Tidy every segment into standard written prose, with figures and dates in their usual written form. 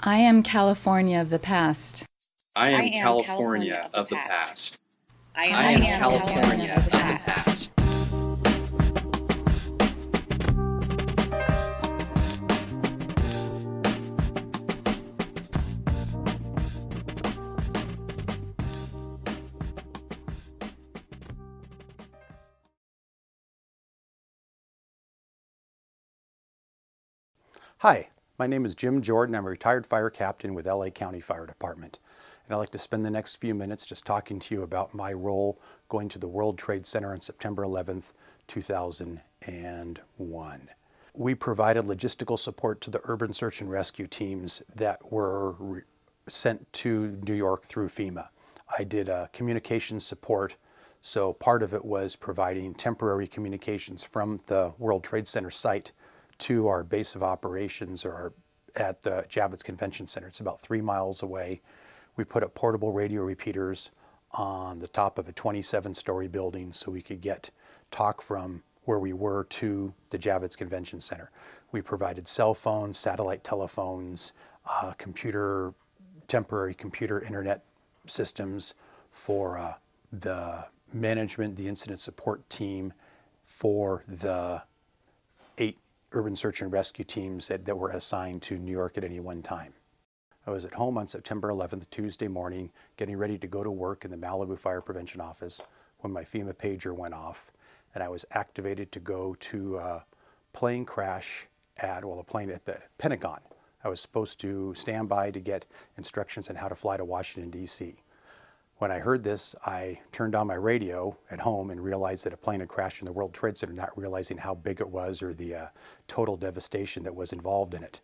I am California of the past. I am California of the past. I I am am California of the past. Hi, my name is Jim Jordan. I'm a retired fire captain with LA County Fire Department. And I'd like to spend the next few minutes just talking to you about my role going to the World Trade Center on September 11th, 2001. We provided logistical support to the urban search and rescue teams that were sent to New York through FEMA. I did communications support, so part of it was providing temporary communications from the World Trade Center site to our base of operations or at the Javits Convention Center. It's about 3 miles away. We put up portable radio repeaters on the top of a 27-story building so we could get talk from where we were to the Javits Convention Center. We provided cell phones, satellite telephones, temporary computer internet systems for the management, the incident support team, for the 8 urban search and rescue teams that were assigned to New York at any one time. I was at home on September 11th, Tuesday morning, getting ready to go to work in the Malibu Fire Prevention Office when my FEMA pager went off, and I was activated to go to a plane crash at the Pentagon. I was supposed to stand by to get instructions on how to fly to Washington, D.C. When I heard this, I turned on my radio at home and realized that a plane had crashed in the World Trade Center, not realizing how big it was or the total devastation that was involved in it.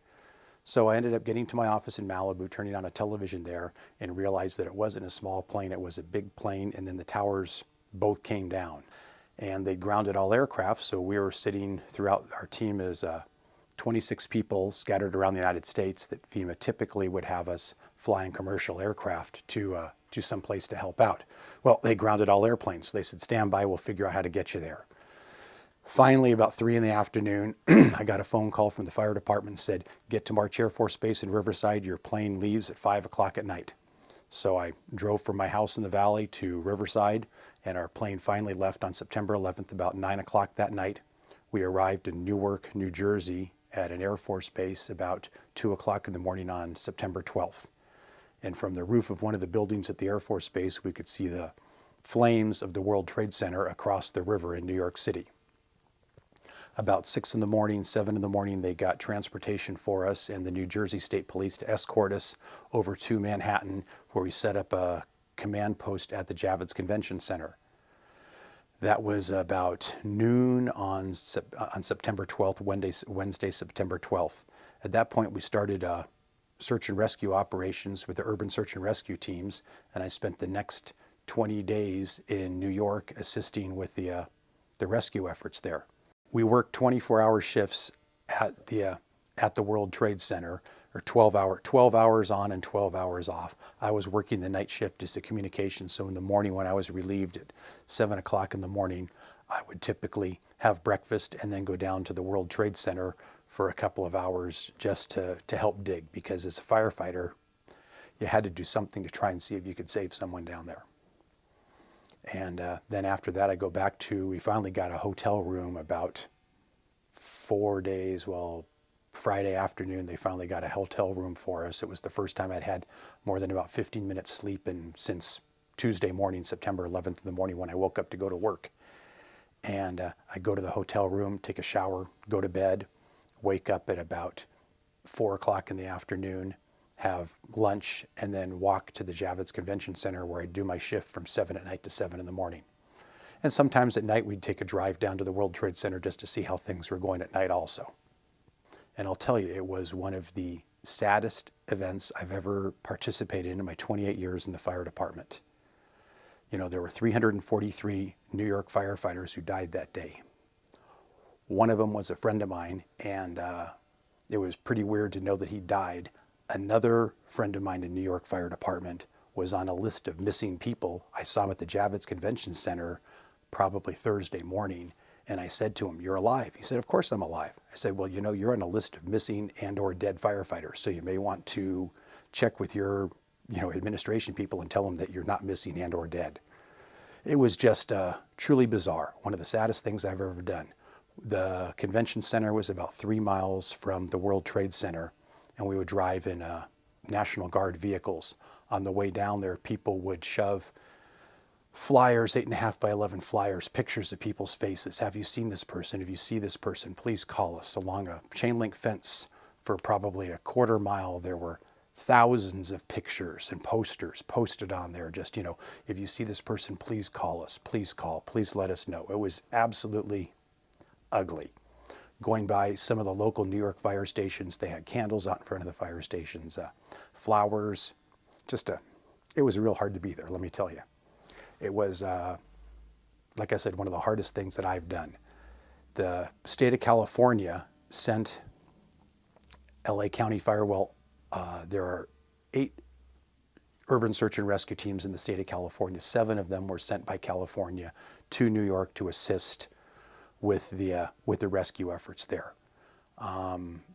So I ended up getting to my office in Malibu, turning on a television there, and realized that it wasn't a small plane, it was a big plane, and then the towers both came down. And they grounded all aircraft, so we were sitting throughout, our team is 26 people scattered around the United States that FEMA typically would have us flying commercial aircraft to some place to help out. Well, they grounded all airplanes. So they said, stand by, we'll figure out how to get you there. Finally, about 3 in the afternoon, I got a phone call from the fire department and said, get to March Air Force Base in Riverside, your plane leaves at 5 o'clock at night. So I drove from my house in the valley to Riverside, and our plane finally left on September 11th about 9 o'clock that night. We arrived in Newark, New Jersey at an Air Force base about 2 o'clock in the morning on September 12th. And from the roof of one of the buildings at the Air Force Base, we could see the flames of the World Trade Center across the river in New York City. About 6 in the morning, 7 in the morning, they got transportation for us and the New Jersey State Police to escort us over to Manhattan, where we set up a command post at the Javits Convention Center. That was about noon on September 12th, Wednesday, September 12th. At that point, we started search and rescue operations with the urban search and rescue teams, and I spent the next 20 days in New York assisting with the rescue efforts there. We worked 24-hour shifts at the World Trade Center, or 12 hours on and 12 hours off. I was working the night shift as a communication, so in the morning when I was relieved at 7 o'clock in the morning, I would typically have breakfast and then go down to the World Trade Center for a couple of hours just to help dig, because as a firefighter, you had to do something to try and see if you could save someone down there. And then after that, we finally got a hotel room about 4 days, Friday afternoon, they finally got a hotel room for us. It was the first time I'd had more than about 15 minutes sleep since Tuesday morning, September 11th in the morning when I woke up to go to work. And I go to the hotel room, take a shower, go to bed, wake up at about 4 o'clock in the afternoon, have lunch, and then walk to the Javits Convention Center where I do my shift from 7 at night to 7 in the morning. And sometimes at night we'd take a drive down to the World Trade Center just to see how things were going at night also. And I'll tell you, it was one of the saddest events I've ever participated in my 28 years in the fire department. You know, there were 343 New York firefighters who died that day. One of them was a friend of mine, and it was pretty weird to know that he died. Another friend of mine in New York Fire Department was on a list of missing people. I saw him at the Javits Convention Center probably Thursday morning, And I said to him, "You're alive." He said, "Of course I'm alive." I said, "Well, you know, you're on a list of missing and or dead firefighters, so you may want to check with your, administration people and tell them that you're not missing and or dead." It was just truly bizarre. One of the saddest things I've ever done. The convention center was about 3 miles from the World Trade Center, and we would drive in National Guard vehicles. On the way down there, people would shove flyers, 8.5 by 11 flyers, pictures of people's faces. "Have you seen this person? If you see this person, please call us." Along a chain link fence for probably a quarter mile, there were thousands of pictures and posters posted on there. Just, "If you see this person, please call us. Please call. Please let us know." It was absolutely ugly. Going by some of the local New York fire stations, they had candles out in front of the fire stations, flowers. It was real hard to be there, let me tell you. It was, like I said, one of the hardest things that I've done. The state of California sent LA County Fire. Well, there are 8 urban search and rescue teams in the state of California. 7 of them were sent by California to New York to assist with the rescue efforts there.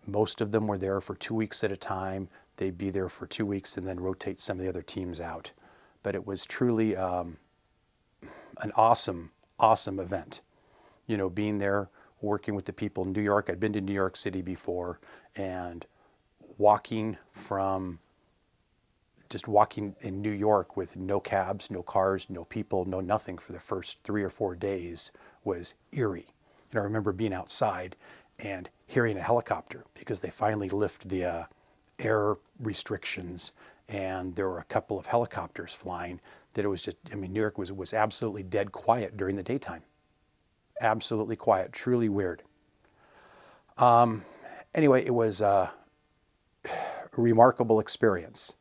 Most of them were there for 2 weeks at a time. They'd be there for 2 weeks and then rotate some of the other teams out. But it was truly an awesome event. Being there, working with the people in New York. I'd been to New York City before, and walking in New York with no cabs, no cars, no people, no nothing for the first 3 or 4 days was eerie. And I remember being outside and hearing a helicopter because they finally lifted the air restrictions, and there were a couple of helicopters flying. That it was just, New York was absolutely dead quiet during the daytime. Absolutely quiet, truly weird. Anyway, it was a remarkable experience.